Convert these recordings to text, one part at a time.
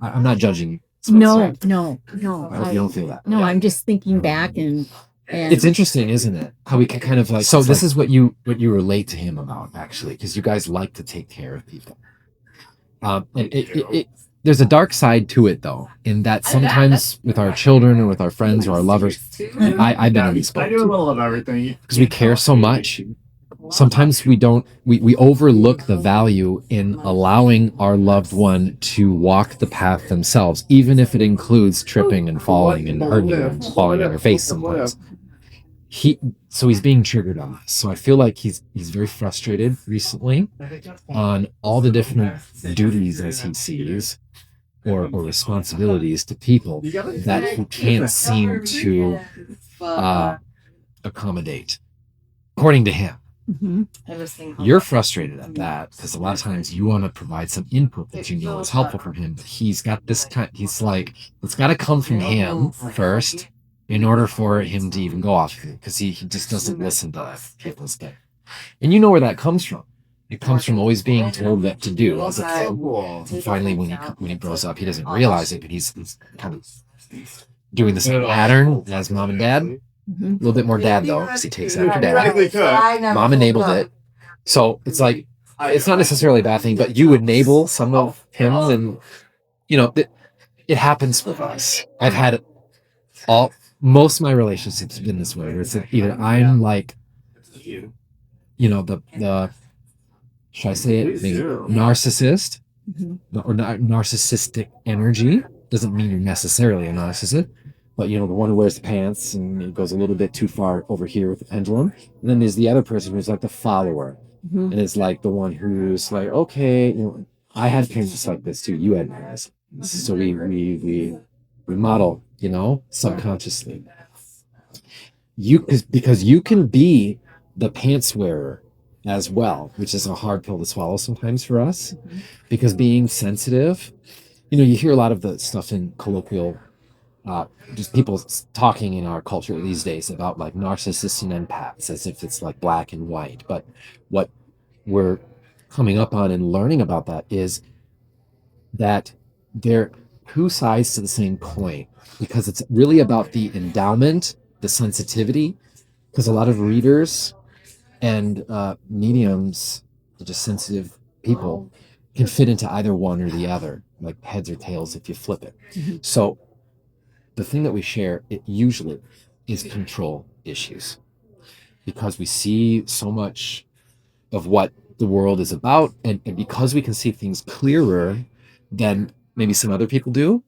I'm not judging you. No, no, no. I hope you don't feel that. No, I'm just thinking back and It's interesting, isn't it? How we can kind of like. So this is what you relate to him about, actually, because you guys like to take care of people. And there's a dark side to it, though, in that sometimes with our children or with our friends or our lovers, I've been in this boat because we care so much. Sometimes we overlook the value in allowing our loved one to walk the path themselves, even if it includes tripping and falling and hurting and falling on their face sometimes. He's being triggered on this. So I feel like he's very frustrated recently on all the different duties as he sees or responsibilities to people that he can't seem to accommodate, according to him. You're frustrated at that because a lot of times you want to provide some input that you know is helpful from him, but he's got this kind. He's like, it's got to come from him first in order for him to even go off, because he just doesn't listen to people's thing. And you know where that comes from. It comes from always being told what to do as a kid. And finally, when he grows up, he doesn't realize it, but he's kind of doing the same pattern as mom and dad. A little bit more dad, though, because he takes after dad. Mom enabled it. So it's like, it's not necessarily a bad thing, but you enable some of him, and, it happens with us. I've had most of my relationships have been this way, where it's either I'm like, the should I say it? Maybe narcissist, or narcissistic energy. Doesn't mean you're necessarily a narcissist, but the one who wears the pants and it goes a little bit too far over here with the pendulum. And then there's the other person who's like the follower, and it's like the one who's like, okay, I had parents like this too. You had parents, so we model, subconsciously. Because you can be the pants wearer as well, which is a hard pill to swallow sometimes for us, because being sensitive, you hear a lot of the stuff in colloquial, just people talking in our culture these days about like narcissists and empaths as if it's like black and white. But what we're coming up on and learning about that is that they're two sides to the same coin, because it's really about the endowment, the sensitivity, because a lot of readers and mediums, just sensitive people, can fit into either one or the other, like heads or tails if you flip it. So the thing that we share, it usually is control issues, because we see so much of what the world is about, and because we can see things clearer than maybe some other people do,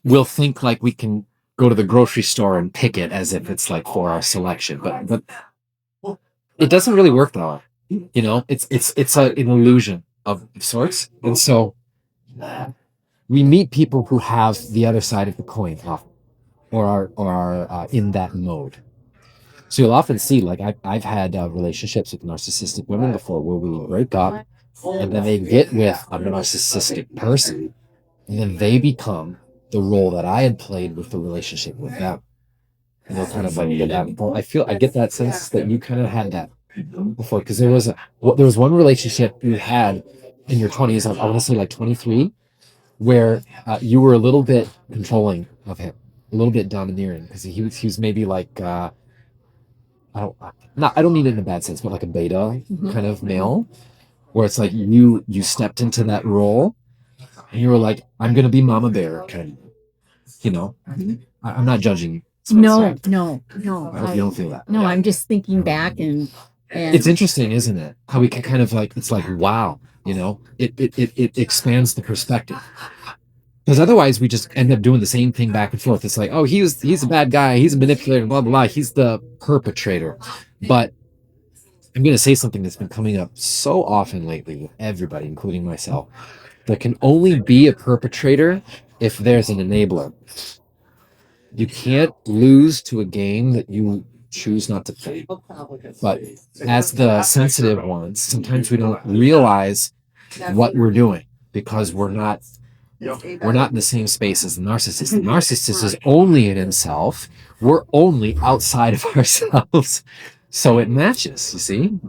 we'll think like we can go to the grocery store and pick it as if it's like for our selection, but it doesn't really work that way. It's an illusion of sorts. And so we meet people who have the other side of the coin often, or are in that mode. So you'll often see, like, I've had relationships with narcissistic women before, where we break up and then they get with a narcissistic person, and then they become the role that I had played with the relationship with them. And they'll kind of like get that. I get that sense that you kind of had that before, because there was one relationship you had in your 20s, I want to say like 23, where you were a little bit controlling of him, a little bit domineering, because he was maybe like I don't mean it in a bad sense, but like a beta kind of male, where it's like you stepped into that role and you were like, I'm gonna be mama bear, kind of, I'm not judging you. no. I hope you don't feel that. No, I'm just thinking back and It's interesting, isn't it? How we can kind of like, it's like, wow, it expands the perspective. Because otherwise we just end up doing the same thing back and forth. It's like, oh, he's a bad guy, he's a manipulator, blah, blah, blah. He's the perpetrator. But I'm going to say something that's been coming up so often lately with everybody, including myself. There can only be a perpetrator if there's an enabler. You can't lose to a game that you choose not to play. But as the sensitive ones, sometimes we don't realize what we're doing, because we're not in the same space as the narcissist. The narcissist is only in himself. We're only outside of ourselves. So it matches, you see?